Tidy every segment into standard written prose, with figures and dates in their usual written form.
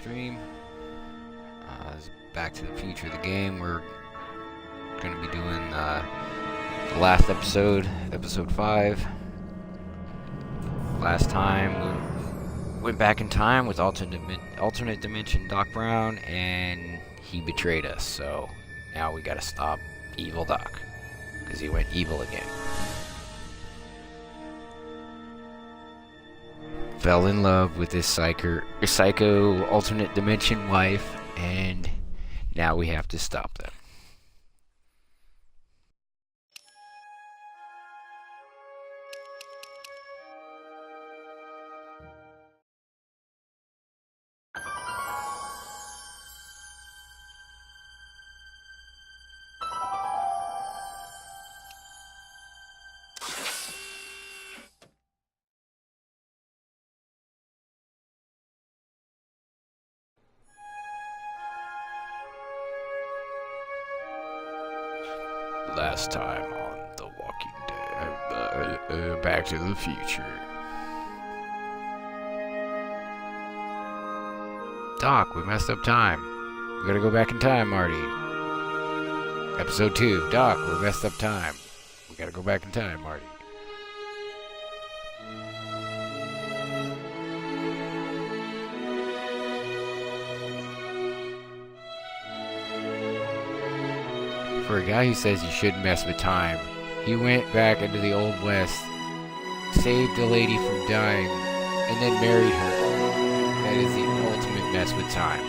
stream. It's Back to the Future, the game. We're going to be doing the last episode, episode 5. Last time we went back in time with alternate dimension Doc Brown, and he betrayed us. So now we got to stop evil Doc because he went evil again. Fell in love with his psycho alternate dimension wife, and now we have to stop them. Last time on The Walking Dead, Back to the Future. Doc, we messed up time. We gotta go back in time, Marty. Episode 2, Doc, we messed up time. We gotta go back in time, Marty. For a guy who says you shouldn't mess with time, he went back into the Old West, saved a lady from dying, and then married her. That is the ultimate mess with time.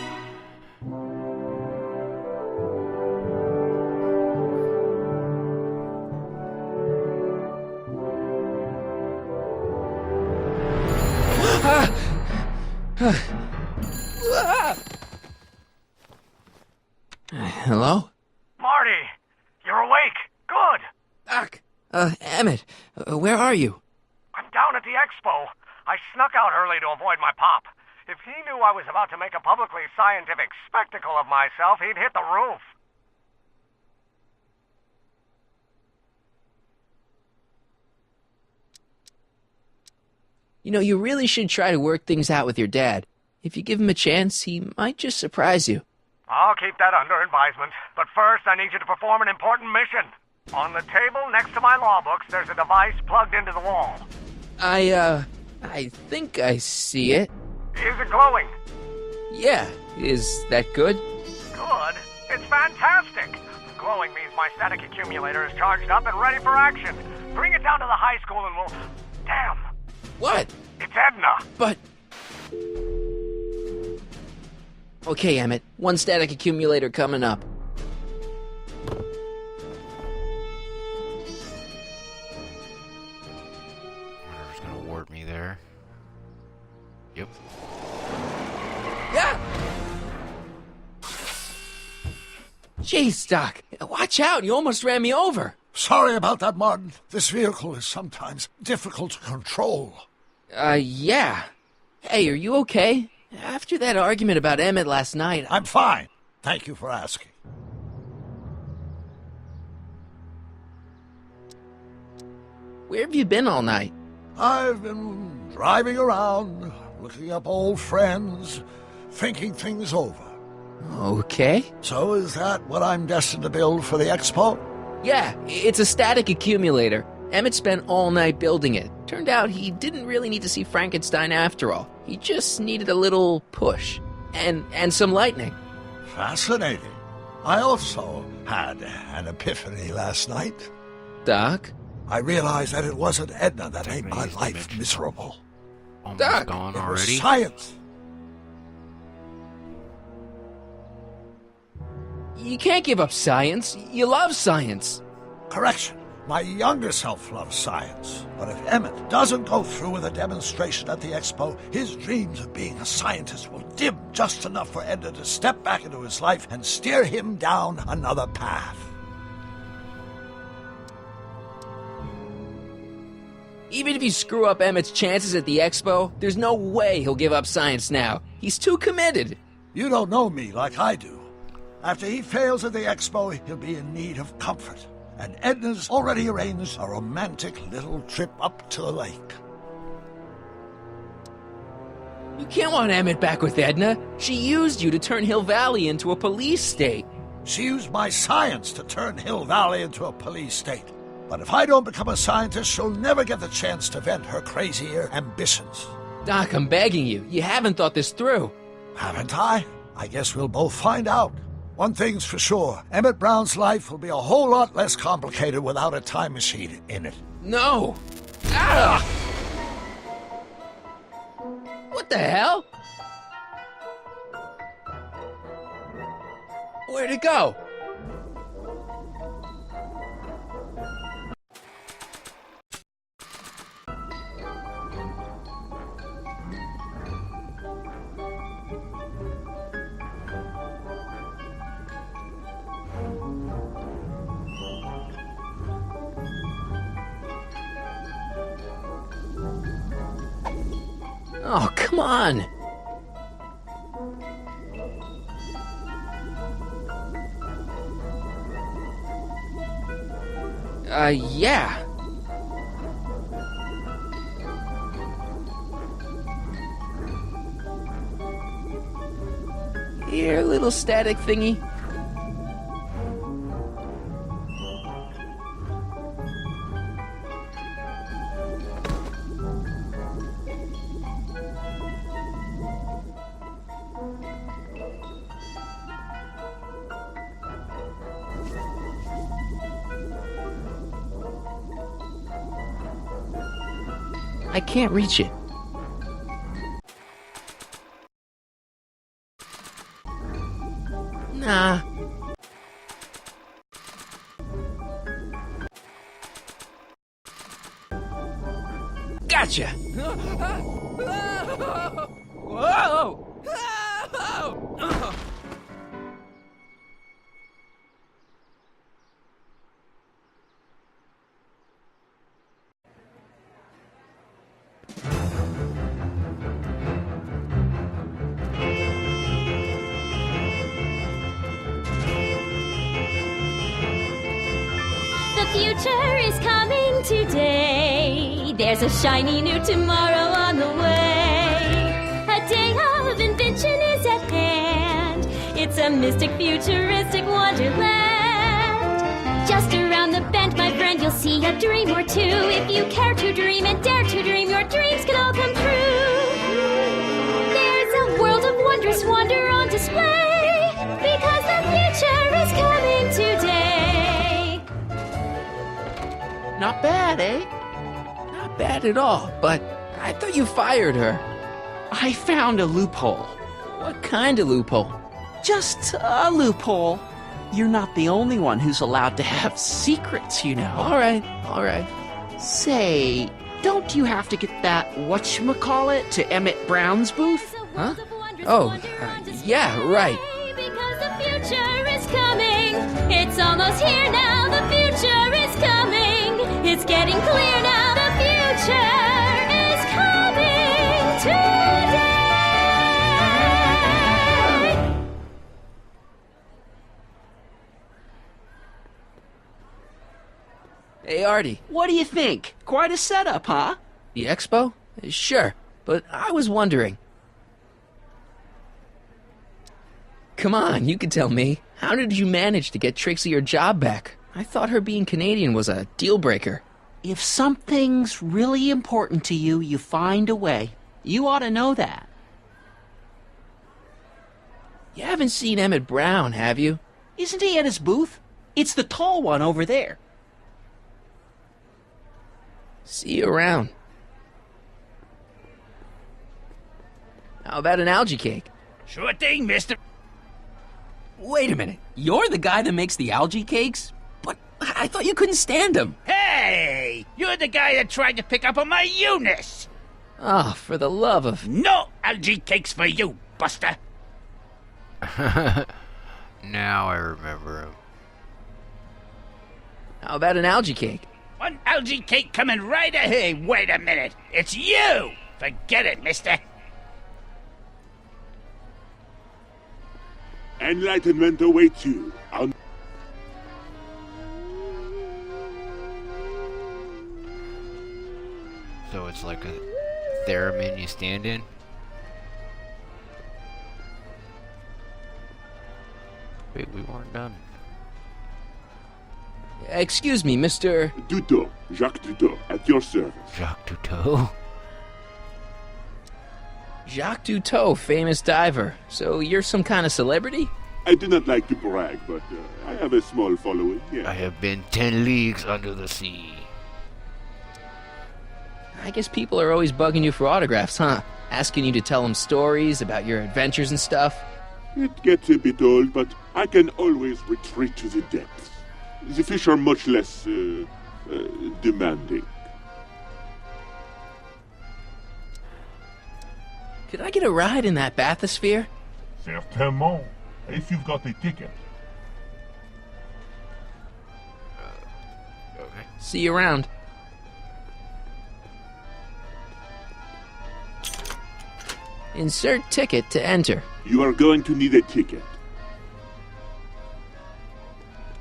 Hello? Marty! You're awake! Good! Doc! Emmett, where are you? I'm down at the expo. I snuck out early to avoid my pop. If he knew I was about to make a publicly scientific spectacle of myself, he'd hit the roof. You know, you really should try to work things out with your dad. If you give him a chance, he might just surprise you. I'll keep that under advisement. But first, I need you to perform an important mission. On the table next to my law books, there's a device plugged into the wall. I think I see it. Is it glowing? Yeah, is that good? Good? It's fantastic! Glowing means my static accumulator is charged up and ready for action. Bring it down to the high school and we'll... Damn! What? It's Edna! But... Okay, Emmett, one static accumulator coming up. Whatever's gonna warp me there. Yep. Yeah! Jeez, Doc, watch out, you almost ran me over. Sorry about that, Martin. This vehicle is sometimes difficult to control. Yeah. Hey, are you okay? After that argument about Emmett last night... I'm fine. Thank you for asking. Where have you been all night? I've been driving around, looking up old friends, thinking things over. Okay. So is that what I'm destined to build for the expo? Yeah, it's a static accumulator. Emmett spent all night building it. Turned out he didn't really need to see Frankenstein after all. He just needed a little push. And some lightning. Fascinating. I also had an epiphany last night. Doc? I realized that it wasn't Edna that made my life dimension. miserable. Almost Doc, gone It was already. science. You can't give up science. You love science. Correction. My younger self loves science. But if Emmett doesn't go through with a demonstration at the expo, his dreams of being a scientist will dim just enough for Edna to step back into his life and steer him down another path. Even if you screw up Emmett's chances at the expo, there's no way he'll give up science now. He's too committed. You don't know me like I do. After he fails at the expo, he'll be in need of comfort. And Edna's already arranged a romantic little trip up to the lake. You can't want Emmett back with Edna. She used you to turn Hill Valley into a police state. She used my science to turn Hill Valley into a police state. But if I don't become a scientist, she'll never get the chance to vent her crazier ambitions. Doc, I'm begging you. You haven't thought this through. Haven't I? I guess we'll both find out. One thing's for sure, Emmett Brown's life will be a whole lot less complicated without a time machine in it. No! Ah! What the hell? Where'd it go? Oh, come on! Yeah. Here, little static thingy. I can't reach it. Nah. Gotcha! Whoa! The future is coming today. There's a shiny new tomorrow on the way. A day of invention is at hand. It's a mystic, futuristic wonderland. Just around the bend, my friend, you'll see a dream or two. If you care to dream and dare to dream, your dreams can all come true. There's a world of wondrous wonder on display, because the future is coming today. Not bad, eh? Not bad at all, but I thought you fired her. I found a loophole. What kind of loophole? Just a loophole. You're not the only one who's allowed to have secrets, you know. All right. Say, don't you have to get that whatchamacallit to Emmett Brown's booth? Huh? Oh, yeah, right. Because the future is coming. It's almost here now. The future is coming. It's getting clear now. The future is coming today. Hey, Artie. What do you think? Quite a setup, huh? The expo? Sure, but I was wondering. Come on, you can tell me. How did you manage to get Trixie her job back? I thought her being Canadian was a deal breaker. If something's really important to you, you find a way. You ought to know that. You haven't seen Emmett Brown, have you? Isn't he at his booth? It's the tall one over there. See you around. How about an algae cake? Sure thing, mister. Wait a minute. You're the guy that makes the algae cakes? But I thought you couldn't stand them. Hey! You're the guy that tried to pick up on my Eunice! Oh, for the love of... No algae cakes for you, Buster! Now I remember him. How about an algae cake? One algae cake coming right ahead. Wait a minute. It's you! Forget it, mister. Enlightenment awaits you. So it's like a theremin you stand in? weren't done. Excuse me, Mr. Duto, Jacques Duto, at your service. Jacques Cousteau. Jacques Duteau, famous diver. So you're some kind of celebrity? I do not like to brag, but I have a small following, I yeah. have been 10 leagues under the sea. I guess people are always bugging you for autographs, huh? Asking you to tell them stories about your adventures and stuff. It gets a bit old, but I can always retreat to the depths. The fish are much less demanding. Could I get a ride in that bathysphere? Certainement, if you've got a ticket. Okay. See you around. Insert ticket to enter. You are going to need a ticket.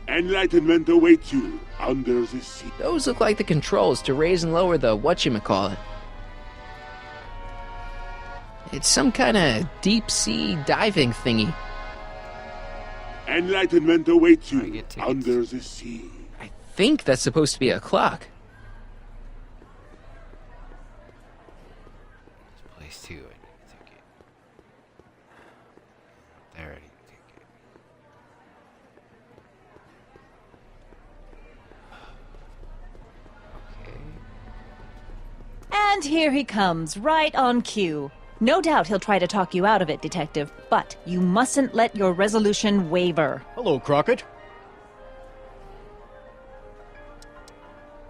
Enlightenment awaits you under the sea. Those look like the controls to raise and lower the whatchamacallit. It's some kind of deep-sea diving thingy. Enlightenment awaits I you get tickets. under the sea. I think that's supposed to be a clock. This place too. I need a ticket. There, I need a ticket. Okay. And here he comes, right on cue. No doubt he'll try to talk you out of it, Detective, but you mustn't let your resolution waver. Hello, Crockett.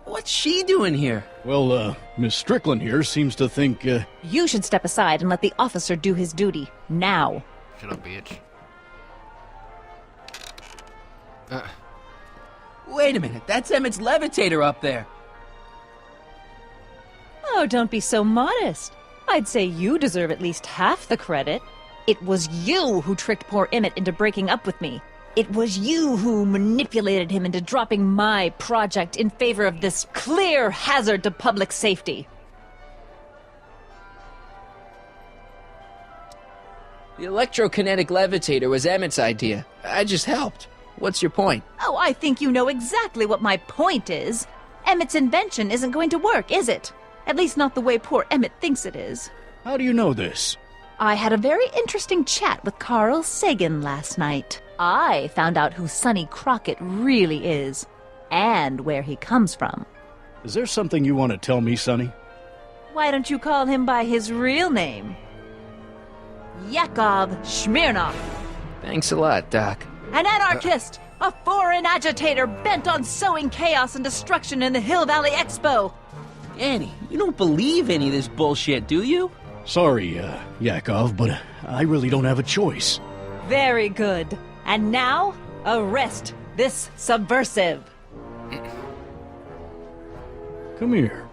What's she doing here? Well, Miss Strickland here seems to think, You should step aside and let the officer do his duty. Now. Shut up, bitch. Wait a minute, that's Emmett's levitator up there. Oh, don't be so modest. I'd say you deserve at least half the credit. It was you who tricked poor Emmett into breaking up with me. It was you who manipulated him into dropping my project in favor of this clear hazard to public safety. The electrokinetic levitator was Emmett's idea. I just helped. What's your point? Oh, I think you know exactly what my point is. Emmett's invention isn't going to work, is it? At least not the way poor Emmett thinks it is. how do you know this? I had a very interesting chat with Carl Sagan last night. I found out who Sonny Crockett really is, and where he comes from. Is there something you want to tell me, Sonny? Why don't you call him by his real name? Yakov Smirnov, Thanks a lot, Doc. an anarchist, a foreign agitator bent on sowing chaos and destruction in the Hill Valley Expo. Annie, you don't believe any of this bullshit, do you? Sorry, Yakov, but I really don't have a choice. Very good. And now, arrest this subversive. Come here.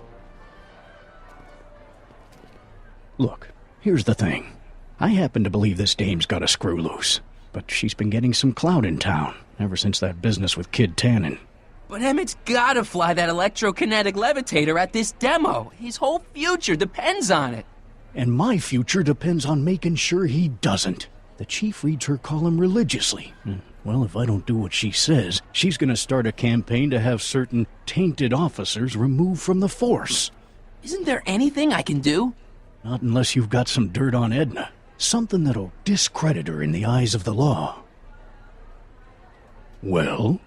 Look, here's the thing. I happen to believe this dame's got a screw loose, but she's been getting some clout in town ever since that business with Kid Tannen. But Emmett's gotta fly that electrokinetic levitator at this demo. His whole future depends on it. And my future depends on making sure he doesn't. The chief reads her column religiously. And, well, if I don't do what she says, she's gonna start a campaign to have certain tainted officers removed from the force. Isn't there anything I can do? Not unless you've got some dirt on Edna. Something that'll discredit her in the eyes of the law. Well?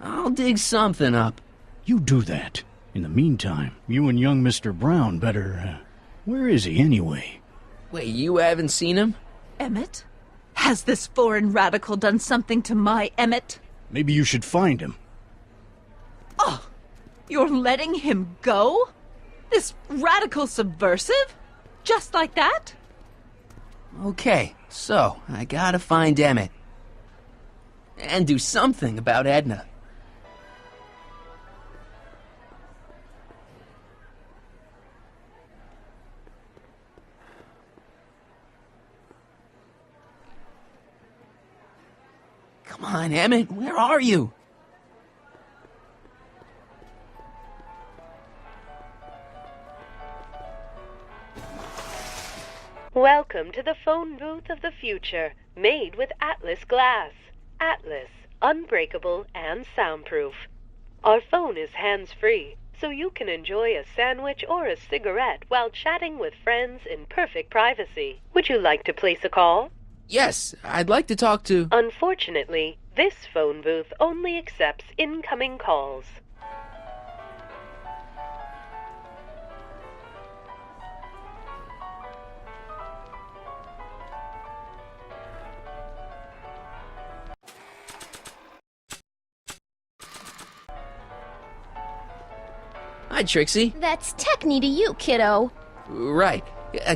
I'll dig something up. You do that. In the meantime, you and young Mr. Brown better, where is he anyway? Wait, you haven't seen him? Emmett? Has this foreign radical done something to my Emmett? Maybe you should find him. Oh, you're letting him go? This radical subversive? Just like that? Okay, so I gotta find Emmett. And do something about Edna. Come on, Emmett, where are you? Welcome to the phone booth of the future, made with Atlas glass. Atlas, unbreakable, and soundproof. Our phone is hands-free, so you can enjoy a sandwich or a cigarette while chatting with friends in perfect privacy. Would you like to place a call? Yes, I'd like to talk to... Unfortunately, this phone booth only accepts incoming calls. Hi, Trixie. That's Techni to you, kiddo. Right.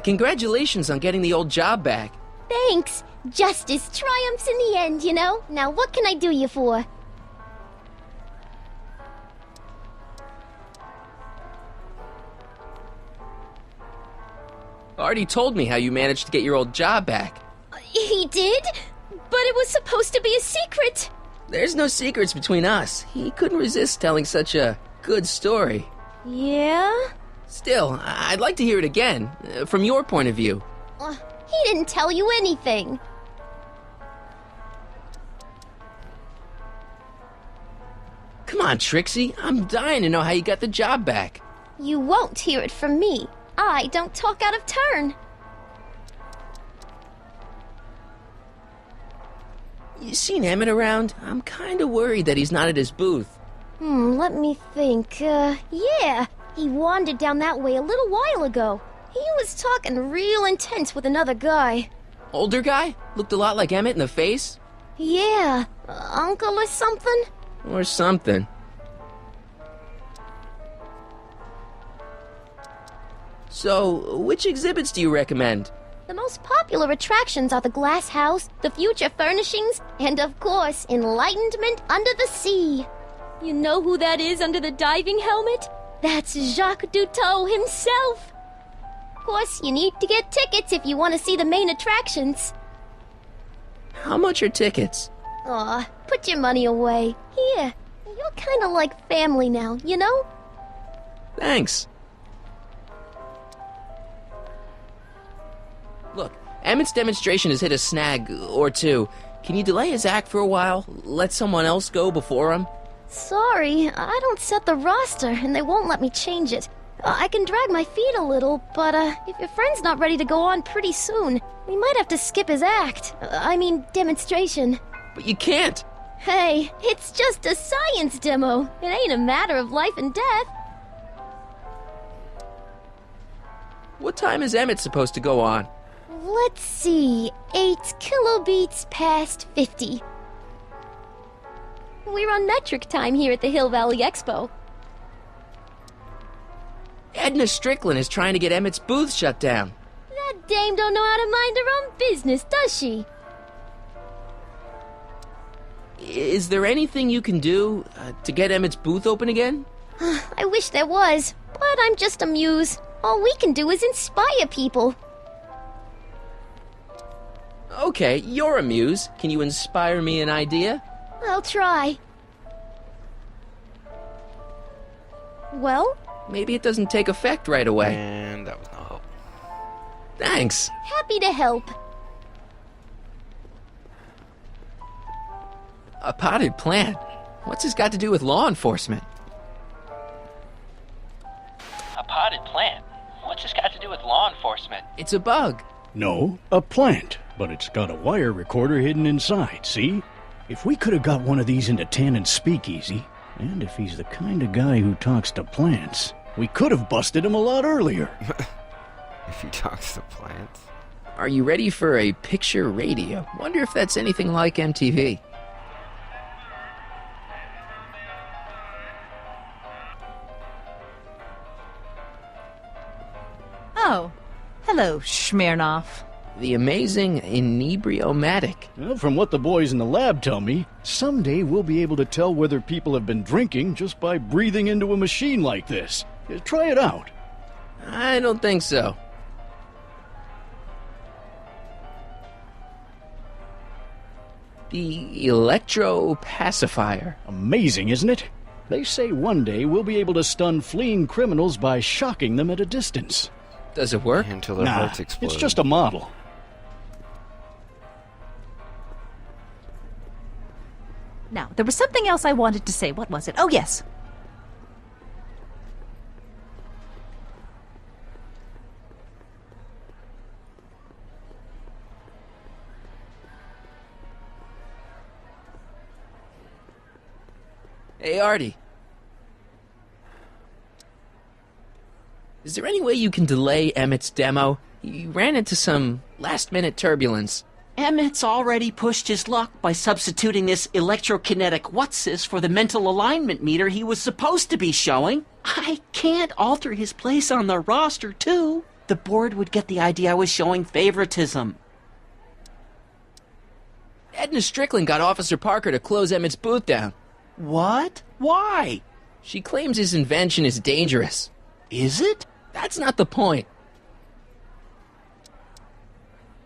Congratulations on getting the old job back. Thanks. Justice triumphs in the end, you know? Now what can I do you for? Artie told me how you managed to get your old job back. He did? But it was supposed to be a secret. There's no secrets between us. He couldn't resist telling such a good story. Yeah? Still, I'd like to hear it again, from your point of view. He didn't tell you anything. Come on, Trixie. I'm dying to know how you got the job back. You won't hear it from me. I don't talk out of turn. You seen Emmett around? I'm kinda worried that he's not at his booth. Let me think. Yeah. He wandered down that way a little while ago. He was talking real intense with another guy. Older guy? Looked a lot like Emmett in the face? Yeah. Uncle or something? Or something. So, which exhibits do you recommend? The most popular attractions are the Glass House, the Future Furnishings, and of course, Enlightenment Under the Sea. You know who that is under the diving helmet? That's Jacques Cousteau himself. Of course, you need to get tickets if you want to see the main attractions. How much are tickets? Aw, put your money away. Here, you're kinda like family now, you know? Thanks. Look, Emmett's demonstration has hit a snag or two. Can you delay his act for a while? Let someone else go before him? Sorry, I don't set the roster, and they won't let me change it. I can drag my feet a little, but if your friend's not ready to go on pretty soon, we might have to skip his act. Demonstration. But you can't! Hey, it's just a science demo. It ain't a matter of life and death. What time is Emmett supposed to go on? Let's see, 8 kilobeats past 50. We're on metric time here at the Hill Valley Expo. Edna Strickland is trying to get Emmett's booth shut down. That dame don't know how to mind her own business, does she? Is there anything you can do to get Emmett's booth open again? I wish there was, but I'm just a muse. All we can do is inspire people. Okay, you're a muse. Can you inspire me an idea? I'll try. Well? Maybe it doesn't take effect right away. And that was no help. Thanks. Happy to help. A potted plant? What's this got to do with law enforcement? A potted plant? What's this got to do with law enforcement? It's a bug. No, a plant, but it's got a wire recorder hidden inside, see? If we could have got one of these into Tannen's speakeasy, and if he's the kind of guy who talks to plants, we could have busted him a lot earlier. If he talks to plants. Are you ready for a picture radio? Wonder if that's anything like MTV. Oh, hello, Smirnoff. The amazing Inebriomatic. Well, from what the boys in the lab tell me, someday we'll be able to tell whether people have been drinking just by breathing into a machine like this. Try it out. I don't think so. The electropacifier. Amazing, isn't it? They say one day we'll be able to stun fleeing criminals by shocking them at a distance. Does it work? Until their Nah, hearts explode. it's just a model. Now, there was something else I wanted to say. What was it? Oh, yes. Hey, Artie. Is there any way you can delay Emmett's demo? He ran into some last-minute turbulence. Emmett's already pushed his luck by substituting this electrokinetic whatsis for the mental alignment meter he was supposed to be showing. I can't alter his place on the roster, too. The board would get the idea I was showing favoritism. Edna Strickland got Officer Parker to close Emmett's booth down. What? Why? She claims his invention is dangerous. Is it? That's not the point.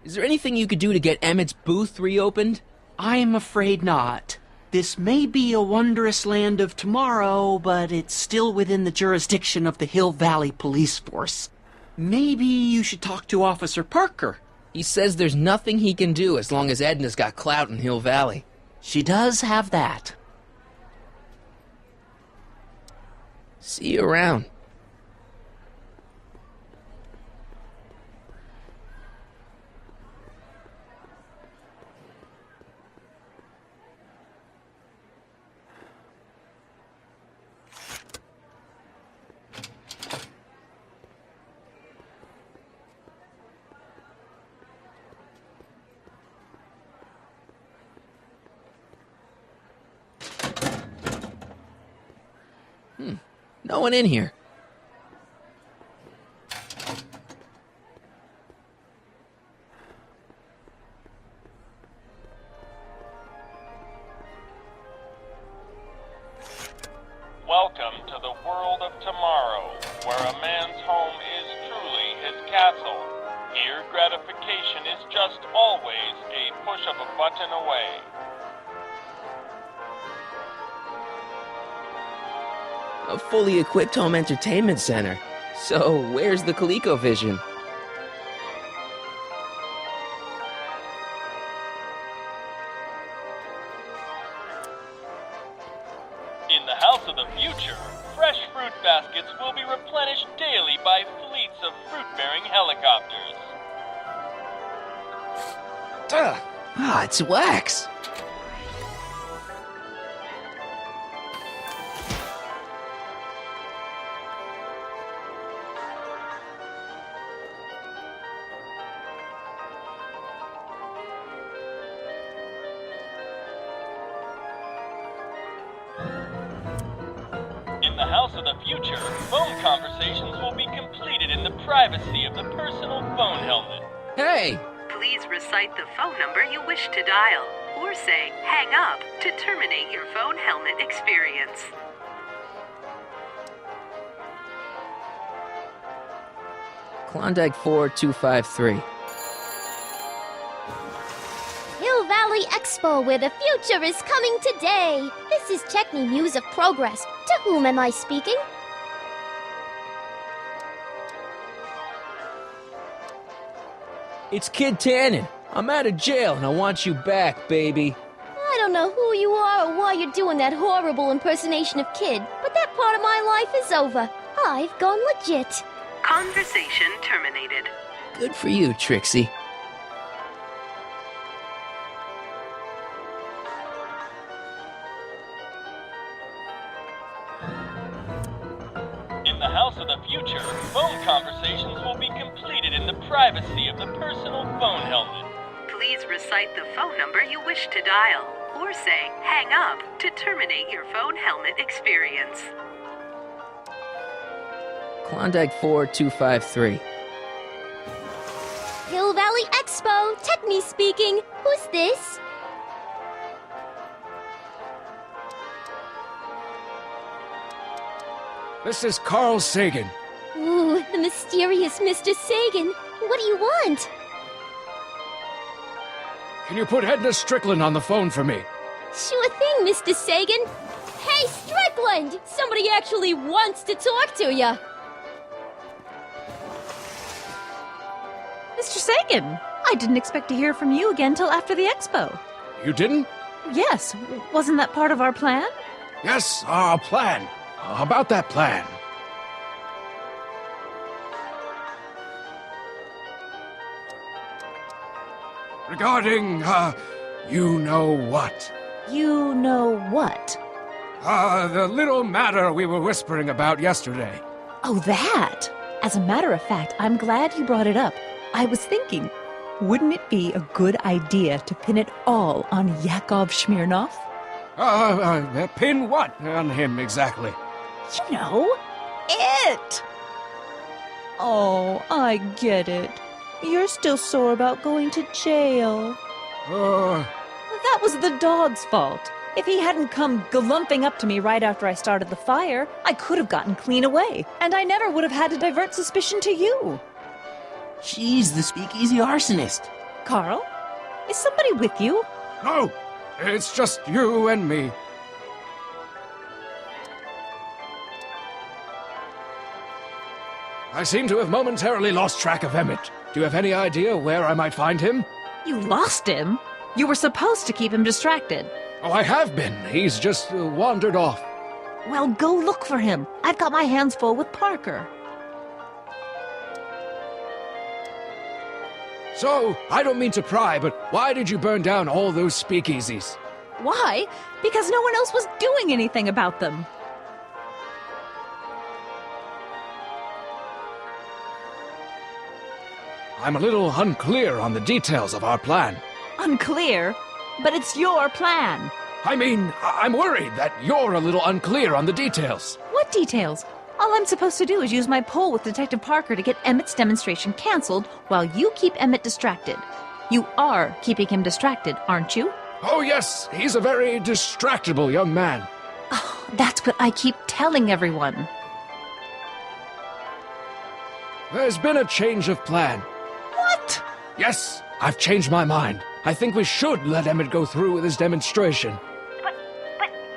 Is there anything you could do to get Emmett's booth reopened? I'm afraid not. This may be a wondrous land of tomorrow, but it's still within the jurisdiction of the Hill Valley Police Force. Maybe you should talk to Officer Parker. He says there's nothing he can do as long as Edna's got clout in Hill Valley. She does have that. See you around. No one in here. Welcome to the world of tomorrow, where a man's home is truly his castle. Here, gratification is just always a push of a button away. A fully equipped home entertainment center. So, where's the ColecoVision? In the house of the future, fresh fruit baskets will be replenished daily by fleets of fruit-bearing helicopters. It's wax. In the house of the future, phone conversations will be completed in the privacy of the personal phone helmet. Hey! Please recite the phone number you wish to dial, or say hang up to terminate your phone helmet experience. Klondike 4253. Hill Valley Expo, where the future is coming today. This is Checkney News of Progress. To whom am I speaking? It's Kid Tannen. I'm out of jail and I want you back, baby. I don't know who you are or why you're doing that horrible impersonation of Kid, but that part of my life is over. I've gone legit. Conversation terminated. Good for you, Trixie. In the house of the future, phone conversations will be completed in the privacy of the personal phone helmet. Please recite the phone number you wish to dial, or say hang up to terminate your phone helmet experience. Klondike 4253. Hill Valley Expo, Techney speaking. Who's this? This is Carl Sagan. Ooh, the mysterious Mr. Sagan. What do you want? Can you put Edna Strickland on the phone for me? Sure thing, Mr. Sagan. Hey, Strickland! Somebody actually wants to talk to ya. Mr. Sagan, I didn't expect to hear from you again till after the expo. You didn't? Yes, wasn't that part of our plan? Yes, our plan. About that plan. Regarding, you know what? You know what? The little matter we were whispering about yesterday. Oh, that! As a matter of fact, I'm glad you brought it up. I was thinking, wouldn't it be a good idea to pin it all on Yakov Smirnov? Pin what on him exactly? You know, it! Oh, I get it. You're still sore about going to jail. That was the dog's fault. If he hadn't come galumping up to me right after I started the fire, I could have gotten clean away, and I never would have had to divert suspicion to you. She's the speakeasy arsonist. Carl, is somebody with you? No, it's just you and me. I seem to have momentarily lost track of Emmett. Do you have any idea where I might find him? You lost him? You were supposed to keep him distracted. Oh, I have been. He's just wandered off. Well, go look for him. I've got my hands full with Parker. So, I don't mean to pry, but why did you burn down all those speakeasies? Why? Because no one else was doing anything about them. I'm a little unclear on the details of our plan. Unclear? But it's your plan. I mean, I'm worried that you're a little unclear on the details. What details? All I'm supposed to do is use my pull with Detective Parker to get Emmett's demonstration canceled while you keep Emmett distracted. You are keeping him distracted, aren't you? Oh, yes. He's a very distractible young man. Oh, that's what I keep telling everyone. There's been a change of plan. What? Yes, I've changed my mind. I think we should let Emmett go through with his demonstration. But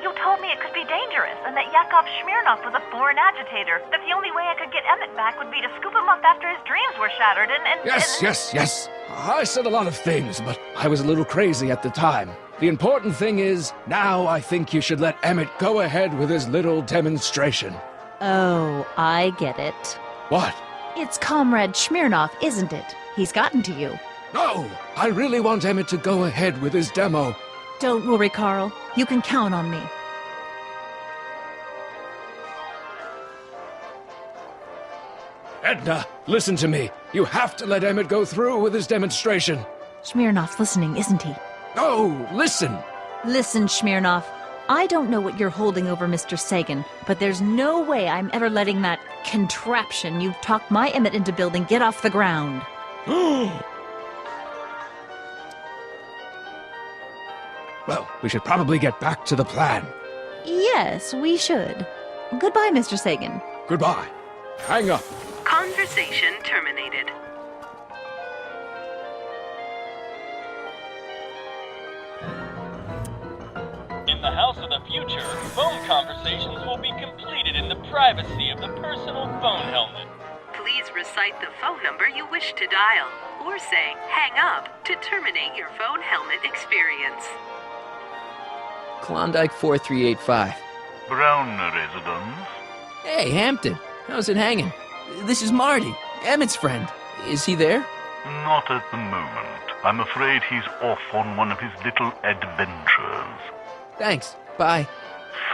you told me it could be dangerous, and that Yakov Smirnov was a foreign agitator, that the only way I could get Emmett back would be to scoop him up after his dreams were shattered, Yes. I said a lot of things, but I was a little crazy at the time. The important thing is, now I think you should let Emmett go ahead with his little demonstration. Oh, I get it. What? It's Comrade Smirnov, isn't it? He's gotten to you. No! I really want Emmett to go ahead with his demo. Don't worry, Carl. You can count on me. Edna, listen to me. You have to let Emmett go through with his demonstration. Smirnov's listening, isn't he? No, listen. Listen, Smirnov. I don't know what you're holding over Mr. Sagan, but there's no way I'm ever letting that contraption you've talked my Emmett into building get off the ground. Well, we should probably get back to the plan. Yes, we should. Goodbye, Mr. Sagan. Goodbye. Hang up. Conversation terminated. In the House of the Future, phone conversations will be completed in the privacy of the personal phone helmet. Please recite the phone number you wish to dial, or say hang up to terminate your phone helmet experience. Klondike 4385. Brown residence. Hey, Hampton. How's it hanging? This is Marty, Emmett's friend. Is he there? Not at the moment. I'm afraid he's off on one of his little adventures. Thanks. Bye.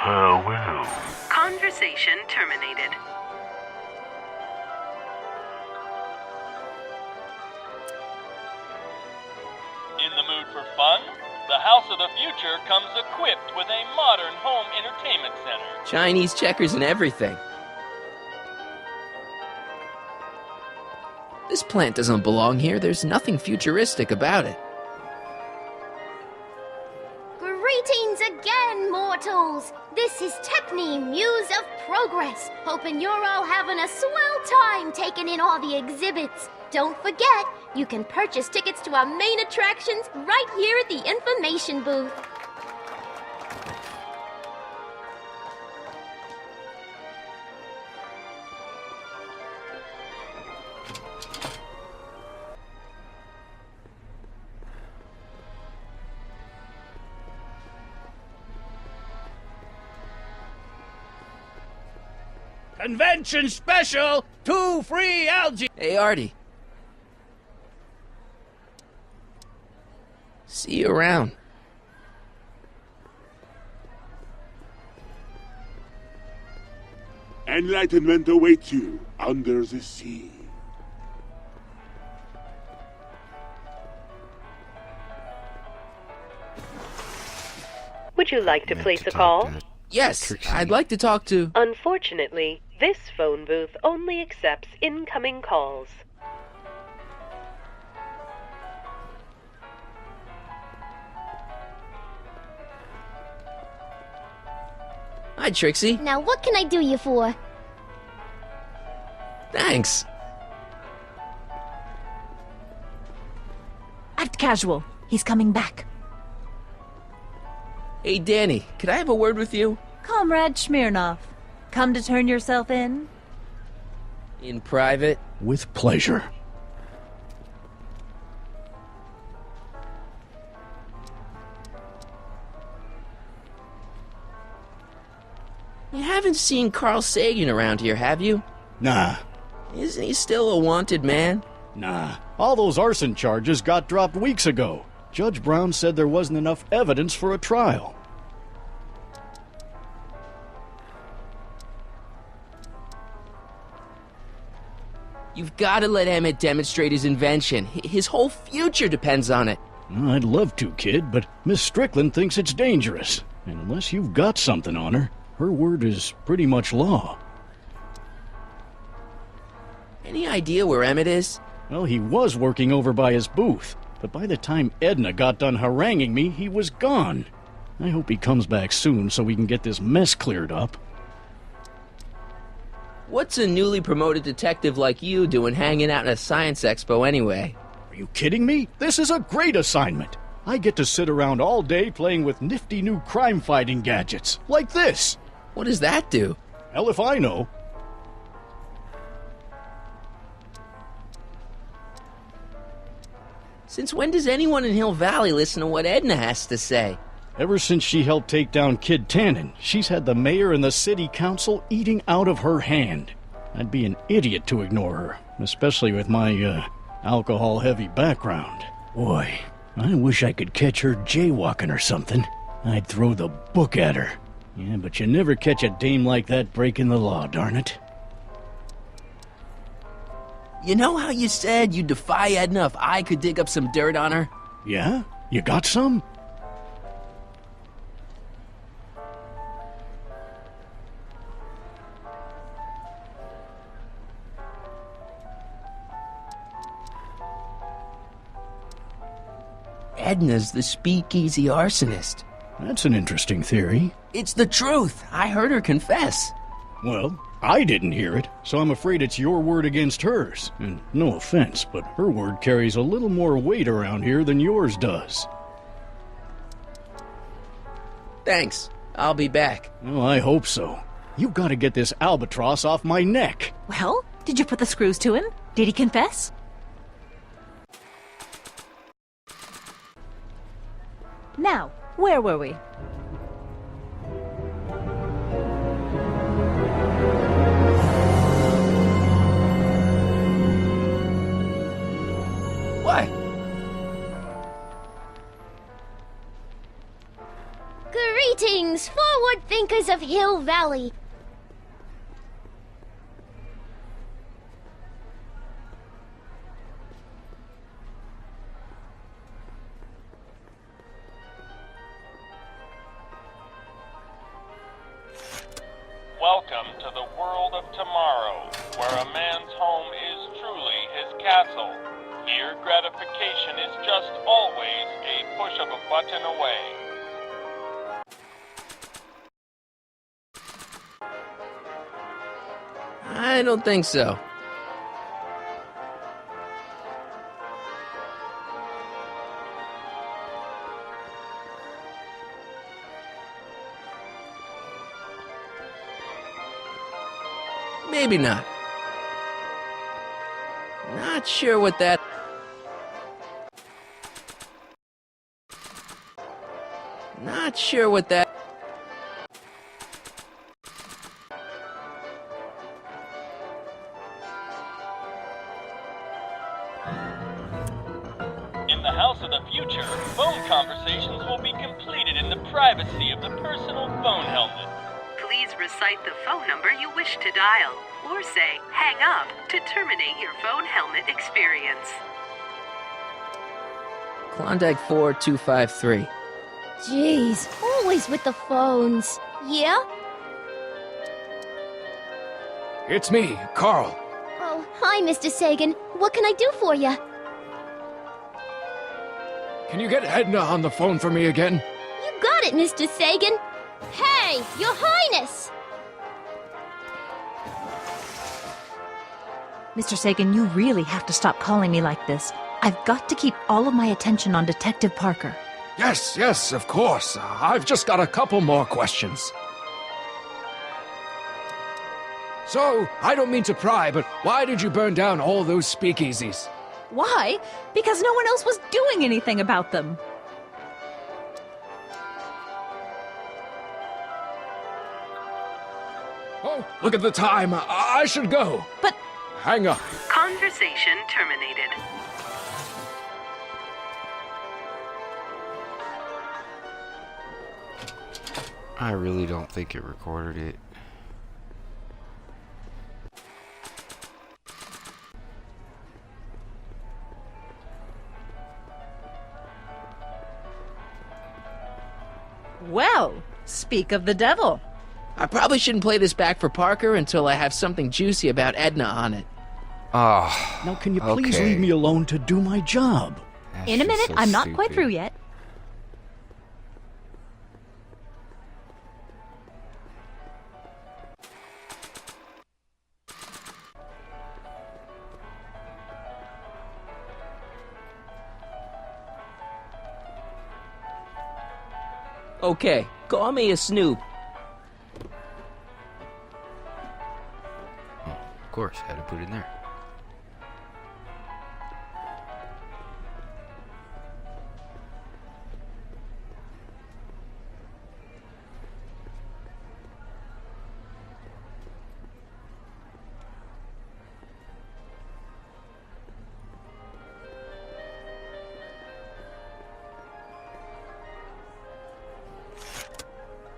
Farewell. Conversation terminated. In the mood for fun? The House of the Future comes equipped with a modern home entertainment center. Chinese checkers and everything. This plant doesn't belong here. There's nothing futuristic about it. Greetings again, mortals! This is Techne, Muse of Progress. Hoping you're all having a swell time taking in all the exhibits. Don't forget, you can purchase tickets to our main attractions right here at the information booth. Convention special, 2 free algae. Hey, Artie. See you around. Enlightenment awaits you under the sea. Would you like to place a call? Yes, I'd like to talk to... Unfortunately, this phone booth only accepts incoming calls. Hi, Trixie. Now what can I do you for? Thanks. Act casual. He's coming back. Hey, Danny, could I have a word with you? Comrade Smirnov, come to turn yourself in? In private? With pleasure. You haven't seen Carl Sagan around here, have you? Nah. Isn't he still a wanted man? Nah. All those arson charges got dropped weeks ago. Judge Brown said there wasn't enough evidence for a trial. You've got to let Emmett demonstrate his invention. His whole future depends on it. I'd love to, kid, but Miss Strickland thinks it's dangerous. And unless you've got something on her, her word is pretty much law. Any idea where Emmett is? Well, he was working over by his booth, but by the time Edna got done haranguing me, he was gone. I hope he comes back soon so we can get this mess cleared up. What's a newly promoted detective like you doing hanging out in a science expo anyway? Are you kidding me? This is a great assignment. I get to sit around all day playing with nifty new crime-fighting gadgets, like this. What does that do? Hell if I know. Since when does anyone in Hill Valley listen to what Edna has to say? Ever since she helped take down Kid Tannen, she's had the mayor and the city council eating out of her hand. I'd be an idiot to ignore her, especially with my, alcohol-heavy background. Boy, I wish I could catch her jaywalking or something. I'd throw the book at her. Yeah, but you never catch a dame like that breaking the law, darn it. You know how you said you'd defy Edna if I could dig up some dirt on her? Yeah? You got some? Edna's the speakeasy arsonist. That's an interesting theory. It's the truth. I heard her confess. Well, I didn't hear it, so I'm afraid it's your word against hers. And no offense, but her word carries a little more weight around here than yours does. Thanks. I'll be back. Well, I hope so. You've got to get this albatross off my neck. Well, did you put the screws to him? Did he confess? Now, where were we? What? Greetings, forward thinkers of Hill Valley. Welcome to the world of tomorrow, where a man's home is truly his castle. Here, gratification is just always a push of a button away. I don't think so. Maybe not. Not sure what that... Not sure what that... House of the Future, phone conversations will be completed in the privacy of the personal phone helmet. Please recite the phone number you wish to dial, or say hang up to terminate your phone helmet experience. Klondike 4253. Jeez, always with the phones. Yeah? It's me, Carl. Oh, hi, Mr. Sagan. What can I do for you? Can you get Edna on the phone for me again? You got it, Mr. Sagan. Hey, Your Highness! Mr. Sagan, you really have to stop calling me like this. I've got to keep all of my attention on Detective Parker. Yes, of course. I've just got a couple more questions. So, I don't mean to pry, but why did you burn down all those speakeasies? Why? Because no one else was doing anything about them. Oh, look at the time. I should go. But... Hang up. Conversation terminated. I really don't think it recorded it. Well, speak of the devil. I probably shouldn't play this back for Parker until I have something juicy about Edna on it. Oh. Now, can you please leave me alone to do my job? In a minute, I'm not quite through yet. Okay, call me a snoop. Of course, had to put it in there.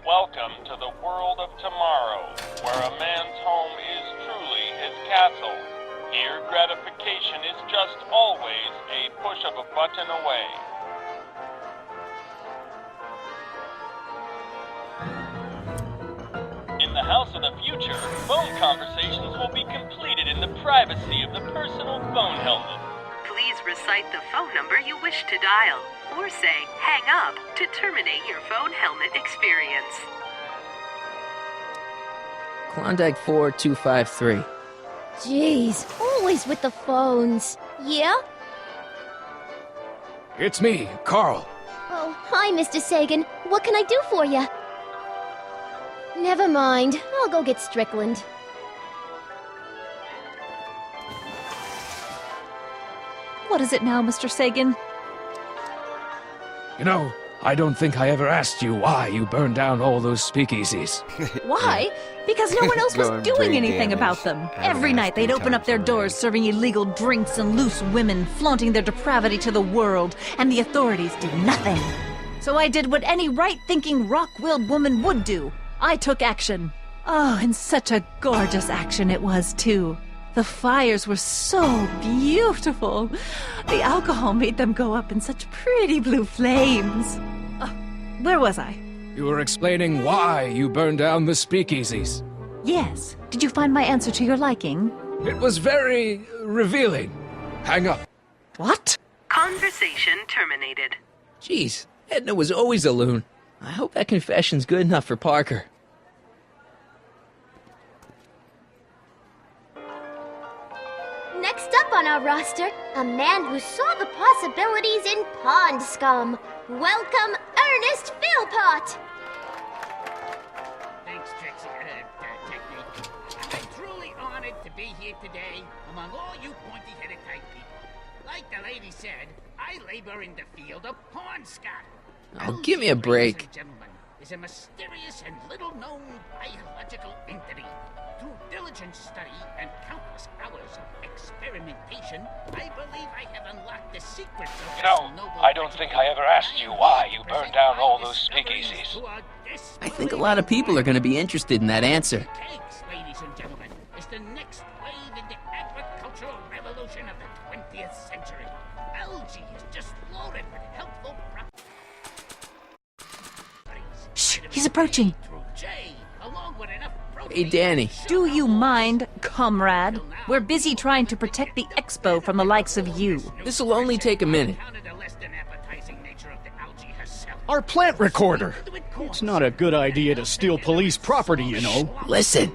Welcome to the world of tomorrow, where a man's home is truly his castle. Here, gratification is just always a push of a button away. In the House of the Future, phone conversations will be completed in the privacy of the personal phone helmet. Please recite the phone number you wish to dial, or say hang up to terminate your phone helmet experience. Klondike 4253. Jeez, always with the phones. Yeah? It's me, Carl. Oh, hi, Mr. Sagan. What can I do for you? Never mind. I'll go get Strickland. What is it now, Mr. Sagan? You know, I don't think I ever asked you why you burned down all those speakeasies. Why? Because no one else was Going doing brain anything damage. about them. Haven't Every night asked they'd 3 open up times their already. doors serving illegal drinks and loose women, flaunting their depravity to the world, and the authorities did nothing. So I did what any right-thinking, rock-willed woman would do. I took action. Oh, and such a gorgeous action it was, too. The fires were so beautiful. The alcohol made them go up in such pretty blue flames. Where was I? You were explaining why you burned down the speakeasies. Yes. Did you find my answer to your liking? It was very revealing. Hang up. What? Conversation terminated. Jeez, Edna was always a loon. I hope that confession's good enough for Parker. Next up on our roster, a man who saw the possibilities in pond scum. Welcome, Ernest Philpott! Thanks, Trixie. Technique. I'm truly honored to be here today among all you pointy-headed type people. Like the lady said, I labor in the field of pond scum. Oh, give me a break. Ladies and gentlemen, is a mysterious and little-known biological entity. Through diligent study and countless hours of experimentation, I believe I have unlocked the secrets of You know, I don't think I ever asked you why you burned down all those speakeasies. I think a lot of people are going to be interested in that answer. Cakes, ladies and gentlemen, is the next wave in the agricultural revolution of the 20th century. Algae is just loaded with helpful Shh, he's approaching. Hey, Danny. Do you mind, comrade? We're busy trying to protect the expo from the likes of you. This'll only take a minute. Our plant recorder. It's not a good idea to steal police property, you know. Listen.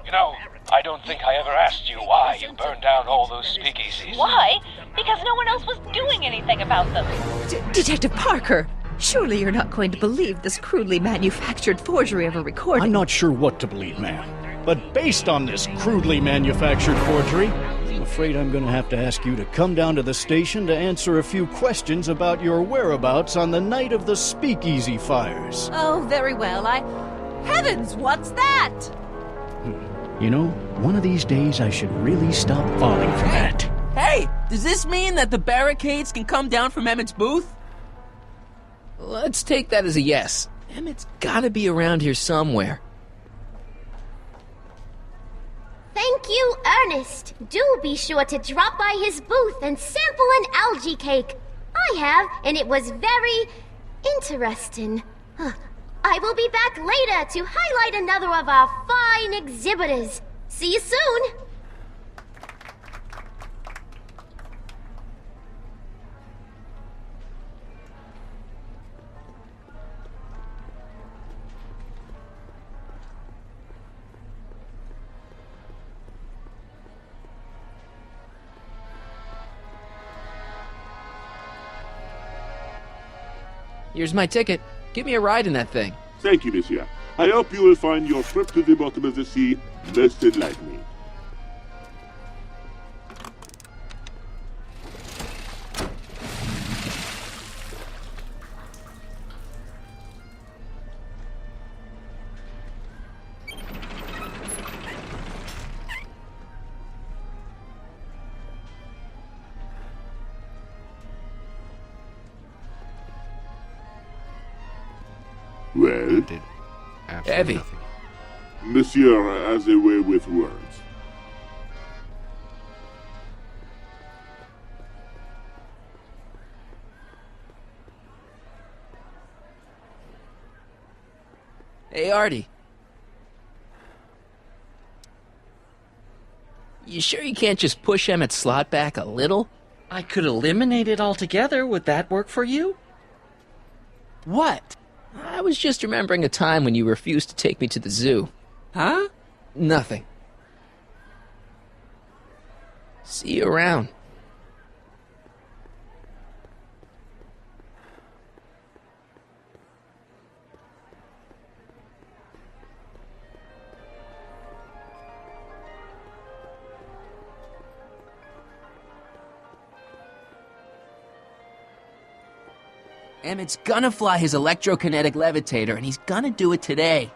You know, I don't think I ever asked you why you burned down all those speakeasies. Why? Because no one else was doing anything about them. Detective Parker, surely you're not going to believe this crudely manufactured forgery of a recording. I'm not sure what to believe, ma'am. But based on this crudely manufactured forgery, I'm afraid I'm going to have to ask you to come down to the station to answer a few questions about your whereabouts on the night of the speakeasy fires. Oh, very well. Heavens, what's that? You know, one of these days I should really stop falling for that. Hey, does this mean that the barricades can come down from Emmett's booth? Let's take that as a yes. Emmett's gotta be around here somewhere. Thank you, Ernest. Do be sure to drop by his booth and sample an algae cake. I have, and it was very interesting. I will be back later to highlight another of our fine exhibitors. See you soon. Here's my ticket. Give me a ride in that thing. Thank you, monsieur. I hope you will find your trip to the bottom of the sea most enlightening. Well? Heavy. Monsieur has a way with words. Hey, Artie. You sure you can't just push Emmett's slot back a little? I could eliminate it altogether. Would that work for you? What? I was just remembering a time when you refused to take me to the zoo. Huh? Nothing. See you around. Emmett's gonna fly his electrokinetic levitator, and he's gonna do it today.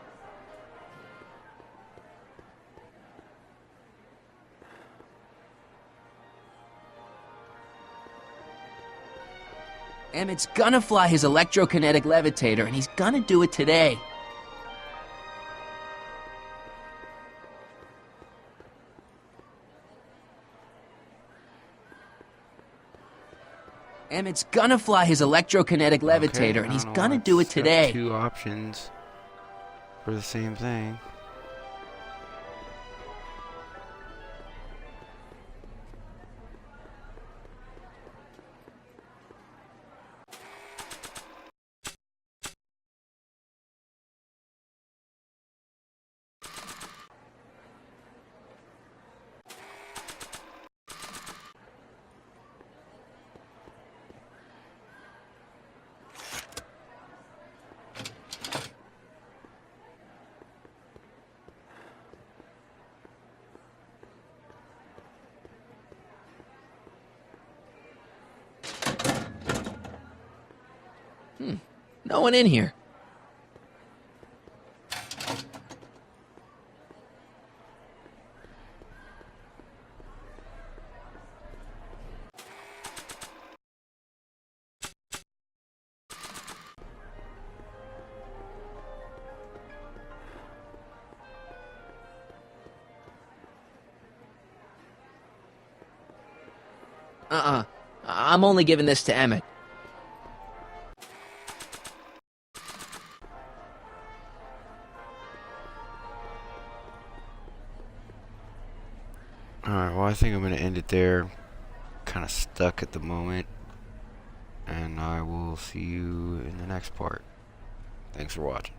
Emmett's gonna fly his electrokinetic levitator, and he's gonna do it today. Emmett's gonna fly his electrokinetic levitator, and he's gonna do it today. Two options for the same thing. No one in here. I'm only giving this to Emmett. Alright, well, I think I'm going to end it there. Kind of stuck at the moment. And I will see you in the next part. Thanks for watching.